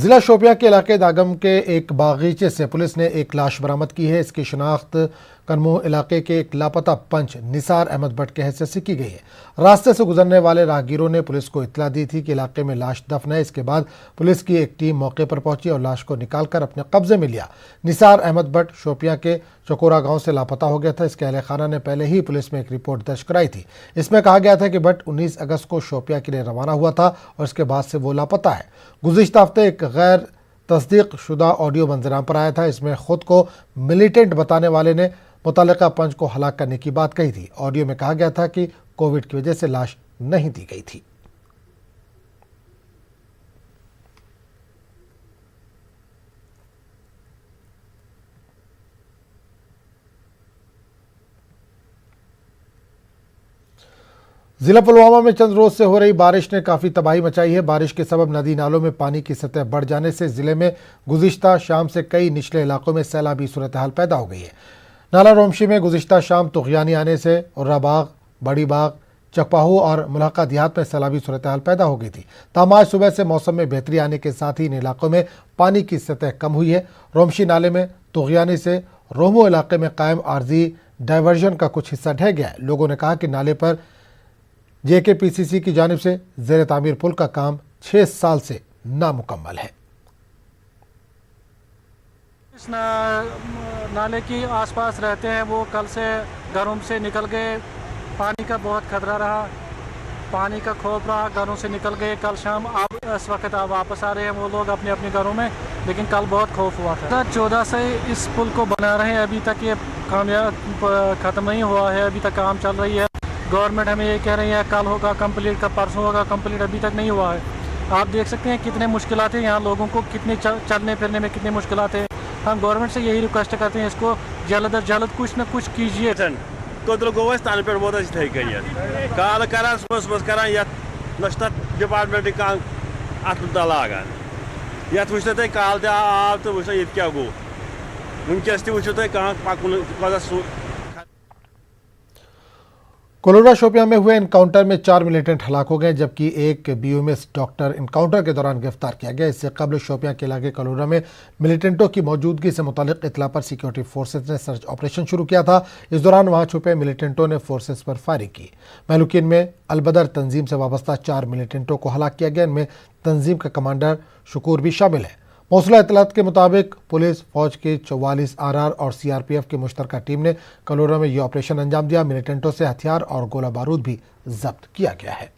जिला शोपियां के इलाके दागम के एक बागीचे से पुलिस ने एक लाश बरामद की है। इसकी शिनाख्त कनमू इलाके के एक लापता पंच निसार अहमद भट्ट के हैसियत से की गई है। रास्ते से गुजरने वाले राहगीरों ने पुलिस को इत्तला दी थी कि इलाके में लाश दफन है। इसके बाद पुलिस की एक टीम मौके पर पहुंची और लाश को निकालकर अपने कब्जे में लिया। निसार अहमद भट्ट शोपियां के चकोरा गांव से लापता हो गया था। इसके अहले खाना ने पहले ही पुलिस में एक रिपोर्ट दर्ज कराई थी। इसमें कहा गया था कि भट्ट 19 अगस्त को शोपियां के लिए रवाना हुआ था और इसके बाद से वो लापता है। गुज़िश्ता हफ्ते एक गैर तस्दीक शुदा ऑडियो मंजराम पर आया था। इसमें खुद को मिलिटेंट बताने वाले ने मुतल्लिका पंच को हलाक करने की बात कही थी। ऑडियो में कहा गया था कि कोविड की वजह से लाश नहीं दी गई थी। जिला पुलवामा में चंद रोज से हो रही बारिश ने काफी तबाही मचाई है। बारिश के सबब नदी नालों में पानी की सतह बढ़ जाने से जिले में गुज़िश्ता शाम से कई निचले इलाकों में सैलाबी सूरत हाल पैदा हो गई है। नाला रोमशी में गुज़िश्ता शाम तुग़यानी आने से उर्रा बाग, बड़ी बाग, चकपाहू और मुल्हका देहात में सैलाबी सूरत हाल पैदा हो गई थी। ताहम आज सुबह से मौसम में बेहतरी आने के साथ ही इन इलाकों में पानी की सतह कम हुई है। रोमशी नाले में तुग़यानी से रोमो इलाके में कायम आर्जी डाइवर्जन का कुछ हिस्सा ढह गया है। लोगों ने कहा कि नाले पर JKPCC की जानिब से ज़ेर तामीर पुल का काम 6 साल से नामुकम्मल है। इस नाले के आसपास रहते हैं वो कल से घरों से निकल गए। पानी का बहुत खतरा रहा, पानी का खौफ रहा, घरों से निकल गए। कल शाम अब इस वक्त आप वापस आ रहे हैं वो लोग अपने अपने घरों में, लेकिन कल बहुत खौफ हुआ था। 14 से इस पुल को बना रहे हैं, अभी तक ये कामयाब ख़त्म नहीं हुआ है, अभी तक काम चल रही है। गवर्नमेंट हमें ये कह रही है कल होगा कंप्लीट, का परसों होगा कंप्लीट, अभी तक नहीं हुआ है। आप देख सकते हैं कितने मुश्किलात हैं यहाँ लोगों को, कितने चलने फिरने में कितनी मुश्किलात हैं। हम गवर्नमेंट से यही रिक्वेस्ट करते हैं इसको जल्द अज जल्द कुछ न कुछ कीजिए। कोदल गो तन पे वोत इथे कल करान सुबह करान ये डिपार्टमेंट कह अत लागान ये वो तुम कल आव तो वो ये क्या गो वनकस तुम कह पकुन। कोलोरा शोपियां में हुए इनकाउंटर में 4 मिलिटेंट हलाक हो गए, जबकि एक BOMS डॉक्टर इनकाउंटर के दौरान गिरफ्तार किया गया। इससे कबल शोपियां के इलाके कोलोरा में मिलिटेंटों की मौजूदगी से मुतालिक इतला पर सिक्योरिटी फोर्सेज ने सर्च ऑपरेशन शुरू किया था। इस दौरान वहां छुपे मिलिटेंटों ने फोर्सेज पर फायरिंग की। महलूकिन में अलबदर तंजीम से वाबस्ता 4 मिलिटेंटों को हलाक किया गया। इनमें तंजीम का कमांडर शुकूर भी शामिल है। मौसूला इतलात के मुताबिक पुलिस, फौज के 44 RR और CRPF की मुश्तरका टीम ने कलोरा में यह ऑपरेशन अंजाम दिया। मिलिटेंटों से हथियार और गोला बारूद भी जब्त किया गया है।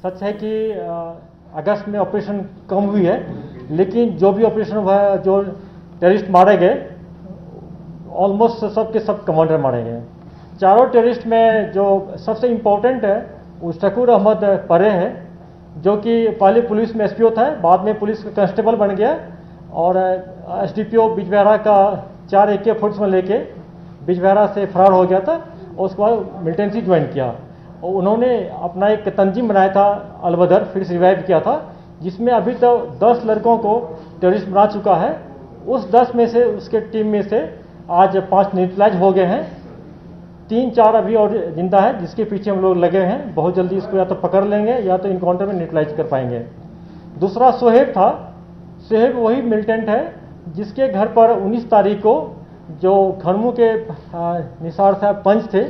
सच है कि अगस्त में ऑपरेशन कम हुई है, लेकिन जो भी ऑपरेशन हुआ है, जो टेररिस्ट मारे गए ऑलमोस्ट सब के सब कमांडर मारे गए। चारों टेररिस्ट में जो सबसे इम्पोर्टेंट है वो शकूर अहमद परे है, जो कि पहले पुलिस में SPO था, बाद में पुलिस का कांस्टेबल बन गया और SDPO बिजबहरा का 4 AK-47 लेके बिजबहरा से फरार हो गया था और उसके बाद मिलिटेंसी ज्वाइन किया। और उन्होंने अपना एक तंजीम बनाया था अलबदर, फिर से रिवाइव किया था, जिसमें अभी तक 10 लड़कों को टेररिस्ट बना चुका है। उस 10 में से उसके टीम में से आज 5 न्यूट्रलाइज हो गए हैं, 3-4 अभी और जिंदा है, जिसके पीछे हम लोग लगे हैं। बहुत जल्दी इसको या तो पकड़ लेंगे या तो इनकाउंटर में न्यूट्रलाइज कर पाएंगे। दूसरा सोहेब था। सोहेब वही मिलिटेंट है जिसके घर पर 19 तारीख को जो खरमू के निसार साहब पंच थे,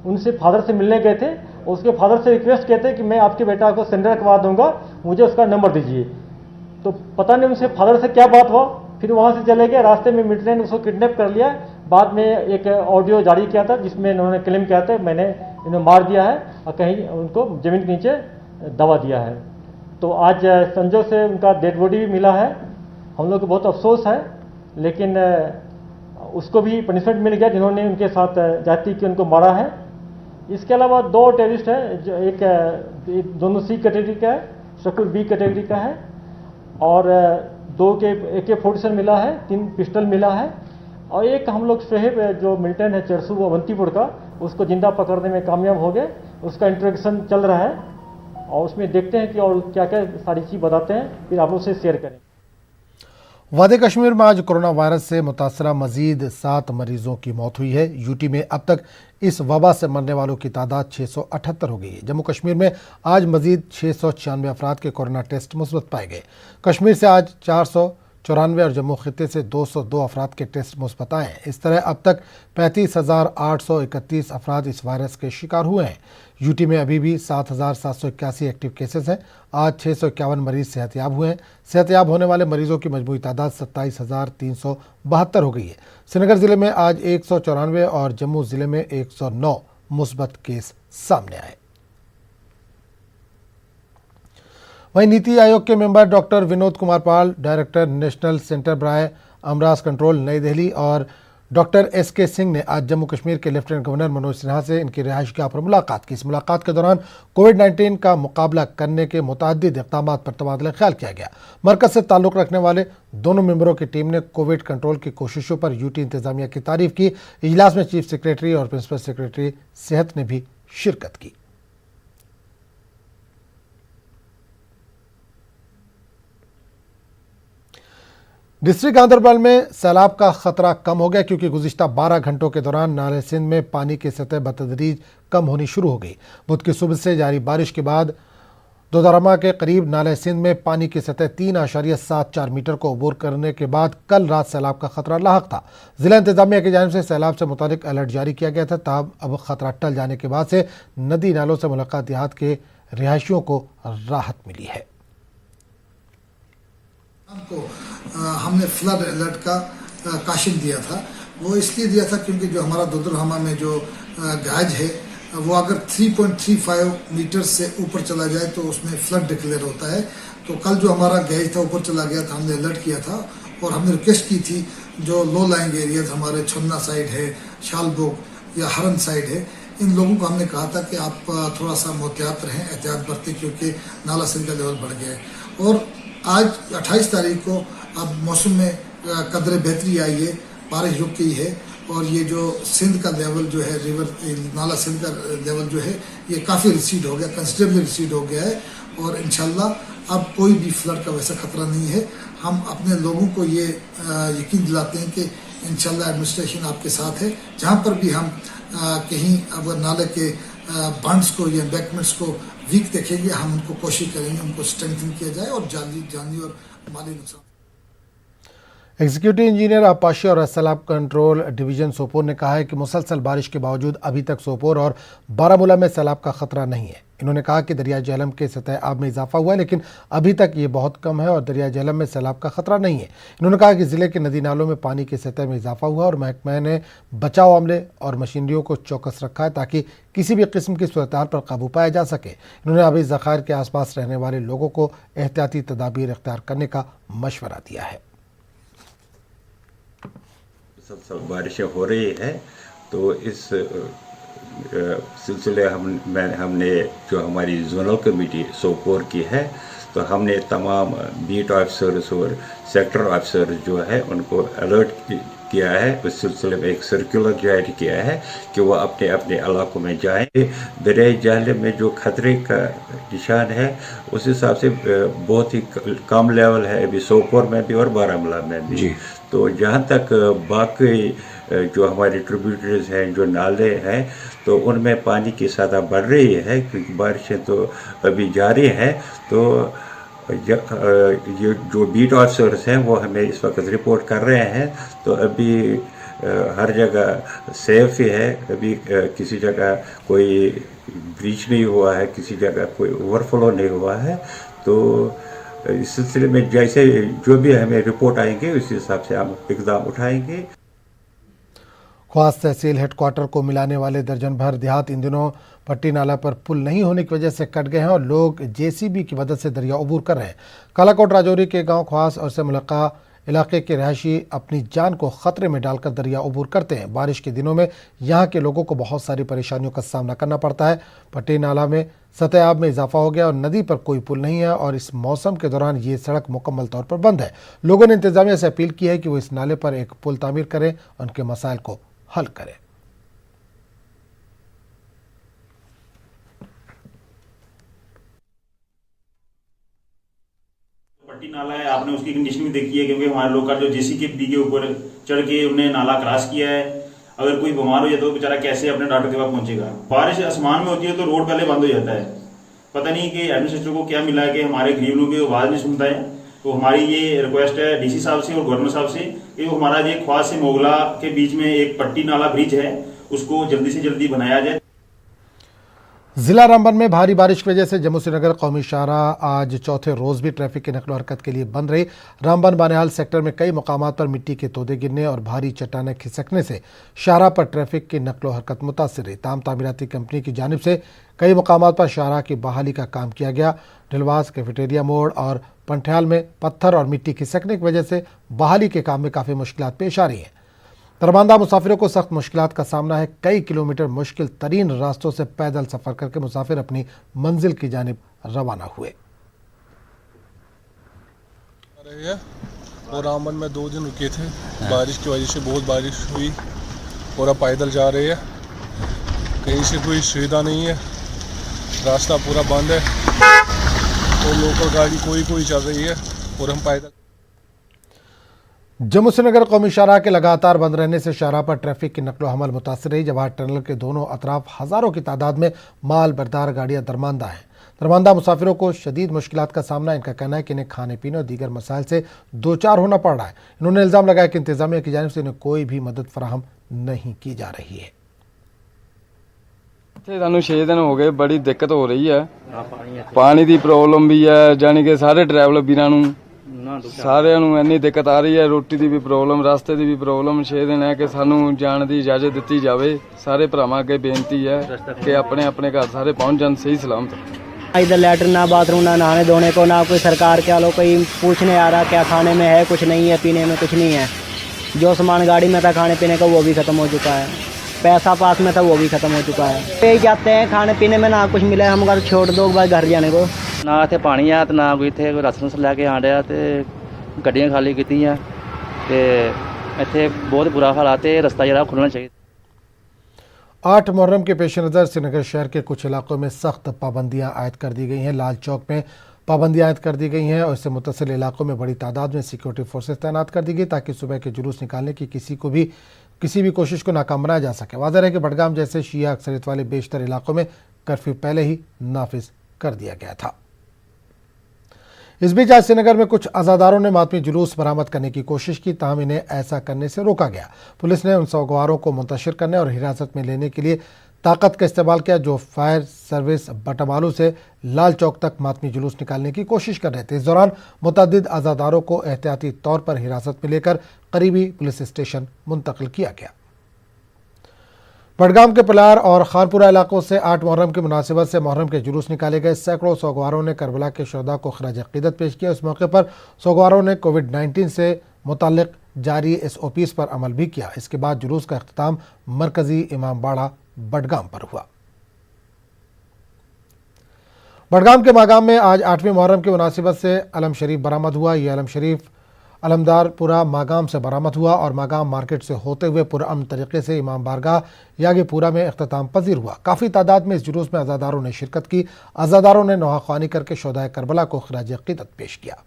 उनसे फादर से मिलने गए थे। उसके फादर से रिक्वेस्ट किए थे कि मैं आपके बेटा को सरेंडर करवा दूंगा, मुझे उसका नंबर दीजिए। तो पता नहीं उनसे फादर से क्या बात हुआ, फिर वहाँ से चले गए। रास्ते में मिलिटेंट ने उसको किडनैप कर लिया। बाद में एक ऑडियो जारी किया था जिसमें इन्होंने क्लेम किया था मैंने इन्हें मार दिया है और कहीं उनको ज़मीन के नीचे दबा दिया है। तो आज संजय से उनका डेड बॉडी भी मिला है। हम लोग को बहुत अफसोस है, लेकिन उसको भी पनिशमेंट मिल गया जिन्होंने उनके साथ जाति की उनको मारा है। इसके अलावा 2 टेररिस्ट है, जो एक दोनों C कैटेगरी का है, शकूर B कैटेगरी का है, और 2 के AK-47 मिला है, 3 पिस्टल मिला है, और एक हम लोग सोहेब जो मिलिटेंट है चरसू अवंतीपुर का, उसको जिंदा पकड़ने में कामयाब हो गए। उसका इंट्रोगेशन चल रहा है और उसमें देखते हैं कि और क्या क्या सारी चीज़ बताते हैं, फिर आप लोग से शेयर करें। वादी कश्मीर में आज कोरोना वायरस से मुतासरा मजीद 7 मरीजों की मौत हुई है। यूटी में अब तक इस वबा से मरने वालों की तादाद 678 हो गई है। जम्मू कश्मीर में आज मजीद 696 अफराद के कोरोना टेस्ट मुस्बत पाए गए। कश्मीर से आज 494 और जम्मू खित्ते से 202 अफराद के टेस्ट मुस्बत आए हैं। इस तरह अब तक 35,831 अफराद इस वायरस के शिकार हुए हैं। यूटी में अभी भी 7,781 एक्टिव केसेस हैं। आज 651 मरीज सेहतयाब हुए हैं। सेहतयाब होने वाले मरीजों की मजमूई तादाद 27,372 हो गई है। श्रीनगर जिले में आज 194 और जम्मू जिले में 109 मुस्बत केस सामने आए। वहीं नीति आयोग के member doctor Vinod Kumar Pal, director national centre बराए अमराज कंट्रोल नई दिल्ली और डॉक्टर एस.के. सिंह ने आज जम्मू कश्मीर के लेफ्टिनेंट गवर्नर मनोज सिन्हा से इनकी रिहाइशगाह पर मुलाकात की। इस मुलाकात के दौरान कोविड-19 का मुकाबला करने के मुतअद्दिद इक़दामात पर तबादला ख्याल किया गया। मरकज से ताल्लुक़ रखने वाले दोनों मेंबरों की टीम ने कोविड कंट्रोल की कोशिशों पर यूटी इंतजामिया की तारीफ की। इजलास में चीफ सेक्रेटरी और प्रिंसिपल सेक्रेटरी सेहत ने भी शिरकत की। डिस्ट्रिक्ट गांदरबल में सैलाब का खतरा कम हो गया क्योंकि गुज़िश्ता 12 घंटों के दौरान नाले सिंध में पानी की सतह बतदरीज कम होनी शुरू हो गई। बुध की सुबह से जारी बारिश के बाद दोदरमा के करीब नाले सिंध में पानी की सतह 3.74 मीटर को अबूर करने के बाद कल रात सैलाब का खतरा लाहक था। जिला इंतजामिया की जानिब से सैलाब से मुतालिक अलर्ट जारी किया गया था। ताहम अब खतरा टल जाने के बाद से नदी नालों से मुलाकात देहात के रिहायशियों को राहत मिली है। हमने फ्लड अलर्ट का काशिन दिया था। वो इसलिए दिया था क्योंकि जो हमारा दुदरहमा में जो गाज है वो अगर 3.35 मीटर से ऊपर चला जाए तो उसमें फ्लड डिक्लेयर होता है। तो कल जो हमारा गैज था ऊपर चला गया था, हमने अलर्ट किया था और हमने रिक्वेस्ट की थी जो लो लाइंग एरियाज हमारे छन्ना साइड है, शालबोग या हरन साइड है, इन लोगों को हमने कहा था कि आप थोड़ा सा मोहतियात रहें, एहतियात बरतें क्योंकि नाला सिंध का लेवल बढ़ गया है। और आज 28 तारीख को अब मौसम में कदरे बेहतरी आई है, बारिश रुक गई है और ये जो सिंध का लेवल जो है रिवर नाला सिंध का लेवल जो है ये काफ़ी रिसीड हो गया, कंसिडरेबली रिसीड हो गया है और इंशाल्लाह अब कोई भी फ्लड का वैसा खतरा नहीं है। हम अपने लोगों को ये यकीन दिलाते हैं कि इंशाल्लाह एडमिनिस्ट्रेशन आपके साथ है। जहाँ पर भी हम कहीं अगर नाले के बंड्स को या एम्बैंकमेंट्स को वीक देखेंगे, हम उनको कोशिश करेंगे उनको स्ट्रेंथन किया जाए और जानी और माली नुकसान। एग्जीक्यूटिव इंजीनियर आपाशी और सैलाब कंट्रोल डिवीजन सोपोर ने कहा है कि मुसलसल बारिश के बावजूद अभी तक सोपोर और बारामूला में सैलाब का खतरा नहीं है। इन्होंने कहा कि दरिया झेलम के सतह आब में इजाफा हुआ है लेकिन अभी तक ये बहुत कम है और दरिया झेलम में सैलाब का खतरा नहीं है। इन्होंने कहा कि ज़िले के नदी नालों में पानी की सतह में इजाफा हुआ और महकमे ने बचाव अमले और मशीनरियों को चौकस रखा है ताकि किसी भी किस्म की सूरत पर काबू पाया जा सके। इन्होंने अभी ज़खायर के आसपास रहने वाले लोगों को एहतियाती तदाबीर इख्तियार करने का मशवरा दिया है। सब बारिशें हो रही है तो इस सिलसिले हमने जो हमारी जोनल कमेटी सोपोर की है तो हमने तमाम बीट ऑफिसर्स और सेक्टर ऑफिसर्स जो है उनको अलर्ट किया है। उस सिलसिले में एक सर्कुलर जारी किया है कि वो अपने अपने इलाकों में जाएं। दरिया झेलम में जो खतरे का निशान है उस हिसाब से बहुत ही कम लेवल है अभी सोपोर में भी और बारामूला में भी। तो जहाँ तक बाकी जो हमारे ट्रिब्यूटरीज हैं, जो नाले हैं, तो उनमें पानी की सतह बढ़ रही है क्योंकि बारिशें तो अभी जारी हैं। तो ये जो बीट ऑफिसर्स हैं वो हमें इस वक्त रिपोर्ट कर रहे हैं। तो अभी हर जगह सेफ ही है, अभी किसी जगह कोई ब्रीच नहीं हुआ है, किसी जगह कोई ओवरफ्लो नहीं हुआ है। तो इस सिलसिले में जैसे जो भी हमें रिपोर्ट आएंगे उस हिसाब से हम इकदाम उठाएंगे। ख्वास तहसील हेडक्वार्टर को मिलाने वाले दर्जन भर देहात इन दिनों पट्टी नाला पर पुल नहीं होने की वजह से कट गए हैं और लोग जेसीबी की मदद से दरिया अबूर कर रहे हैं। कालाकोट राजौरी के गांव ख्वास और से मुलक्का इलाके के रहायशी अपनी जान को खतरे में डालकर दरिया अबूर करते हैं। बारिश के दिनों में यहाँ के लोगों को बहुत सारी परेशानियों का सामना करना पड़ता है। पट्टी नाला में सतह आब में इजाफा हो गया और नदी पर कोई पुल नहीं है और इस मौसम के दौरान ये सड़क मुकम्मल तौर पर बंद है। लोगों ने इंतजामिया से अपील की है कि वो इस नाले पर एक पुल तामीर करें और उनके मसाइल को हल करें। पट्टी नाला है, आपने उसकी कंडीशन भी देखी है, क्योंकि हमारे लोग का जो JCB के ऊपर चढ़ के उन्हें नाला क्रॉस किया है। अगर कोई बीमार हो जाता है तो बेचारा कैसे अपने डॉक्टर के पास पहुंचेगा। बारिश आसमान में होती है तो रोड पहले बंद हो जाता है। पता नहीं कि एडमिनिस्ट्रेटर को क्या मिला है कि हमारे गरीब लोगों की आवाज़ नहीं सुनता है। तो हमारी ये रिक्वेस्ट है DC साहब से और गवर्नर साहब से कि हमारा ये ख्वास से मोगला के बीच में एक पट्टी नाला ब्रिज है, उसको जल्दी से जल्दी बनाया जाए। जिला रामबन में भारी बारिश की वजह से जम्मू श्रीनगर कौमी शाहराह आज चौथे रोज भी ट्रैफिक की नकलो हरकत के लिए बंद रही। रामबन बानेहाल सेक्टर में कई मकामात पर मिट्टी के तोदे गिरने और भारी चट्टानें खिसकने से शाहराह पर ट्रैफिक की नकलो हरकत मुतासिर रही। तामीराती कंपनी की जानिब से कई मकामात पर शाहराह की बहाली का काम किया गया। ढिलवास, कैफेटेरिया मोड़ और पंठयाल में पत्थर और मिट्टी खिसकने की वजह से बहाली के काम में काफ़ी मुश्किलात पेश आ रही हैं। दरमानदा मुसाफिरों को सख्त मुश्किलात का सामना है। कई किलोमीटर मुश्किल तरीन रास्तों से पैदल सफर करके मुसाफिर अपनी मंजिल की जानिब रवाना हुए। और रामबन में 2 दिन रुके थे, बारिश की वजह से बहुत बारिश हुई और अब पैदल जा रहे हैं। कहीं से कोई सुविधा नहीं है, रास्ता पूरा बंद है और लोकल गाड़ी कोई चल रही है और हम पैदल। जम्मू श्रीनगर कौमी शाहराह के लगातार बंद रहने से शाहराह पर ट्रैफिक की नकलो हमल मुतासर रही। जवाहर टनल के दोनों अतराफ हज़ारों की तादाद में माल बरदार गाड़ियां दरमानदा हैं। दरमानदा मुसाफिरों को शदीद मुश्किलात का सामना इनका कहना है कि इन्हें खाने पीने और दीगर मसाइल से दो चार होना पड़ रहा है। इन्होंने इल्ज़ाम लगाया कि इंतजामिया की जानिब से इन्हें कोई भी मदद फराहम नहीं की जा रही है। ਸਾਨੂੰ 6 दिन हो गए, बड़ी दिक्कत हो रही है। पानी की प्रॉब्लम भी है, जानी कि सारे ट्रैवलर ਵੀਰਾਂ ਨੂੰ ਸਾਰਿਆਂ ਨੂੰ ਇੰਨੀ ਦਿੱਕਤ ਆ ਰਹੀ ਹੈ। ਰੋਟੀ ਦੀ ਵੀ ਪ੍ਰੋਬਲਮ, ਰਸਤੇ ਦੀ ਵੀ ਪ੍ਰੋਬਲਮ। 6 ਦਿਨ ਹੈ ਕਿ ਸਾਨੂੰ ਜਾਣ ਦੀ ਇਜਾਜ਼ਤ ਦਿੱਤੀ ਜਾਵੇ। ਸਾਰੇ ਭਰਾਵਾਂ ਅੱਗੇ ਬੇਨਤੀ ਹੈ ਕਿ ਆਪਣੇ ਆਪਣੇ ਘਰ ਸਾਰੇ पहुंच जान सही सलामत। इधर लेटर ना बाथरूम ना नहाने धोने को, ना कोई सरकार के वालों कोई पूछने आ रहा क्या खाने में है, कुछ नहीं है, पीने में कुछ नहीं है। जो सामान गाड़ी में था खाने पीने का वो भी ख़त्म हो चुका है, पैसा पास में था वो भी ख़त्म हो चुका है। यही जाते हैं खाने पीने में ना कुछ मिले, हम घर छोड़ दो भाई घर जाने को। ना इतने पानी आ ना कोई इतने कोई रस लैके आन रहा, तो गड्डियां खाली कीतियां ते इतने बहुत बुरा हालात है। रस्ता जरा खुलना चाहिए। 8 मुहर्रम के पेश नज़र श्रीनगर शहर के कुछ इलाकों में सख्त पाबंदियां आयद कर दी गई हैं। लाल चौक में पाबंदियां आयद कर दी गई हैं और इससे मुत्तसिल इलाकों में बड़ी तादाद में सिक्योरिटी फोर्सेस तैनात कर दी गई ताकि सुबह के जुलूस निकालने की किसी भी कोशिश को नाकाम बनाया जा सके। वाज़ेह है कि बडगाम जैसे शिया अक्सरियत वाले बेशतर इलाकों में कर्फ्यू पहले ही नाफिज कर दिया गया था। इस बीच आज श्रीनगर में कुछ अज़ादारों ने मातमी जुलूस बरामद करने की कोशिश की, ताहम इन्हें ऐसा करने से रोका गया। पुलिस ने उन सगवारों को मुंतशिर करने और हिरासत में लेने के लिए ताकत का इस्तेमाल किया जो फायर सर्विस बटामालू से लाल चौक तक मातमी जुलूस निकालने की कोशिश कर रहे थे। इस दौरान मुतअद्दिद अज़ादारों को एहतियाती तौर पर हिरासत में लेकर करीबी पुलिस स्टेशन मुंतकिल किया गया। बडगाम के पलार और खानपुरा इलाकों से 8 मुहर्रम की मुनासिबत से मुहर्रम के जुलूस निकाले गए। सैकड़ों सोगवारों ने करबला के शुहदा को खराज अक़ीदत पेश किया। इस मौके पर सोगवारों ने कोविड-19 से मुताल्लिक जारी SOPs पर अमल भी किया। इसके बाद जुलूस का अख्तिताम मरकजी इमाम बाड़ा बडगाम पर हुआ। बडगाम के मागाम में आज 8वीं मुहर्रम की मुनासिबत से अलम शरीफ बरामद हुआ। यह अलम शरीफ अलमदारपुरा मागाम से बरामद हुआ और मागाम मार्केट से होते हुए पुरअमन तरीके से इमाम बारगाह यागीपुरा में इख्तिताम पजीर हुआ। काफ़ी तादाद में इस जुलूस में अज़ादारों ने शिरकत की। अज़ादारों ने नोहाख्वानी करके शुहदाए करबला को खराज अक़ीदत पेश किया।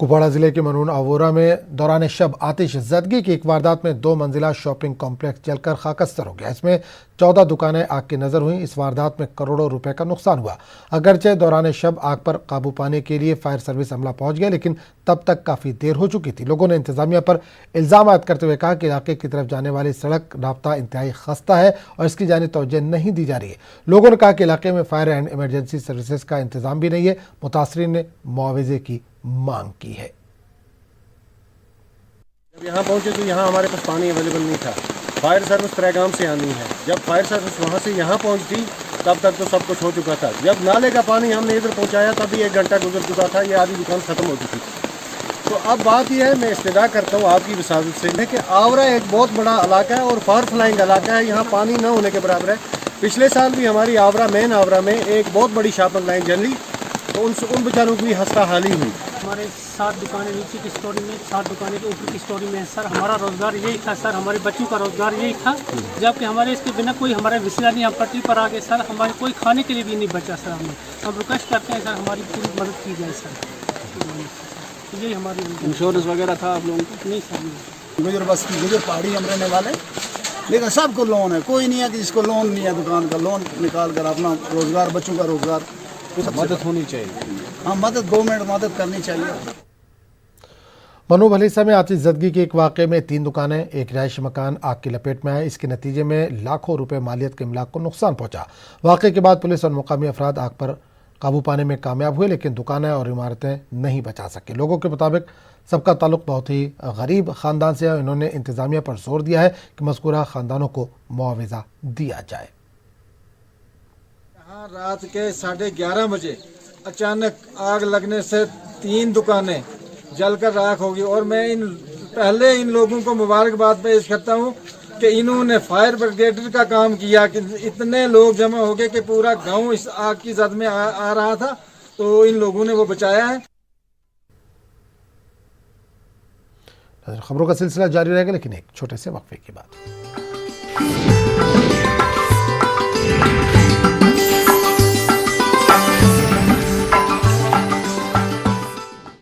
कुपवाड़ा जिले के मनून अवोरा में दौरान शब आतिश ज़दगी की एक वारदात में 2 मंजिला शॉपिंग कॉम्प्लेक्स जलकर खाकस्तर हो गया। इसमें 14 दुकानें आग की नज़र हुई। इस वारदात में करोड़ों रुपए का नुकसान हुआ। अगरचे दौरान शब आग पर काबू पाने के लिए फायर सर्विस अमला पहुंच गया, लेकिन तब तक काफ़ी देर हो चुकी थी। लोगों ने इंतजामिया पर इल्ज़ाम आयद करते हुए कहा कि इलाके की तरफ जाने वाली सड़क राब्ता इंतहाई खस्ता है और इसकी जानिब तवज्जो नहीं दी जा रही है। लोगों ने कहा कि इलाके में फायर एंड इमरजेंसी सर्विसेज का इंतजाम भी नहीं है। मुतासरीन ने मुआवजे की मांग की है। जब यहाँ पहुँचे तो यहाँ हमारे पास पानी अवेलेबल नहीं था। फायर सर्विस त्रेगाम से आनी है। जब फायर सर्विस वहाँ से यहाँ पहुँची तब तक तो सब कुछ हो चुका था। जब नाले का पानी हमने इधर पहुँचाया तभी 1 घंटा गुजर चुका था। ये आधी दुकान ख़त्म हो चुकी थी। तो अब बात यह है, मैं इस्तदा करता हूँ आपकी वसादत से कि आवरा एक बहुत बड़ा इलाका है और फार फ्लाइंग इलाका है। यहाँ पानी न होने के बराबर है। पिछले साल भी हमारी आवरा मेन आवरा में एक बहुत बड़ी शॉपिंग लाइन जल ली तो उन बेचारों की हंसता हाली हुई। हमारे 7 दुकानें नीचे की स्टोरी में, 7 दुकानें के ऊपर की स्टोरी में है सर। हमारा रोज़गार यही था सर, हमारे बच्चों का रोज़गार यही था, जबकि हमारे इसके बिना कोई हमारा विषय नहीं, हम पटरी पर आ गए सर, हमारे कोई खाने के लिए भी नहीं बचा सर। हम रिक्वेस्ट करते हैं सर, हमारी पूरी मदद की जाए सर। यही हमारी इंश्योरेंस वगैरह था आप लोगों को? नहीं सर। गुजर बस की गुजर पहाड़ी हम रहने वाले, लेकिन सबको लोन है, कोई नहीं है कि जिसको लोन नहीं है, दुकान का लोन निकाल कर अपना रोज़गार, बच्चों का रोज़गार, मदद होनी चाहिए। हाँ, मदद गवर्नमेंट मदद करनी चाहिए। मनु भलीसा में आतिशज़दगी के एक वाक़े में 3 दुकानें, एक रिहायशी मकान आग की लपेट में आए। इसके नतीजे में लाखों रुपए मालियत के इमलाक को नुकसान पहुंचा। वाक़े के बाद पुलिस और मुकामी अफराद आग पर काबू पाने में कामयाब हुए, लेकिन दुकानें और इमारतें नहीं बचा सके। लोगों के मुताबिक सबका ताल्लुक बहुत ही गरीब ख़ानदान से है। इन्होंने इंतज़ामिया पर जोर दिया है कि मज़कूरा ख़ानदानों को मुआवजा दिया जाए। यहाँ रात के 11:30 बजे अचानक आग लगने से 3 दुकानें जलकर राख होगी, और मैं पहले इन लोगों को मुबारकबाद पेश करता हूँ कि इन्होंने फायर ब्रिगेड का काम किया कि इतने लोग जमा हो गए कि पूरा गांव इस आग की जद में आ रहा था, तो इन लोगों ने वो बचाया है। खबरों का सिलसिला जारी रहेगा, लेकिन एक छोटे से वक्फे के बाद।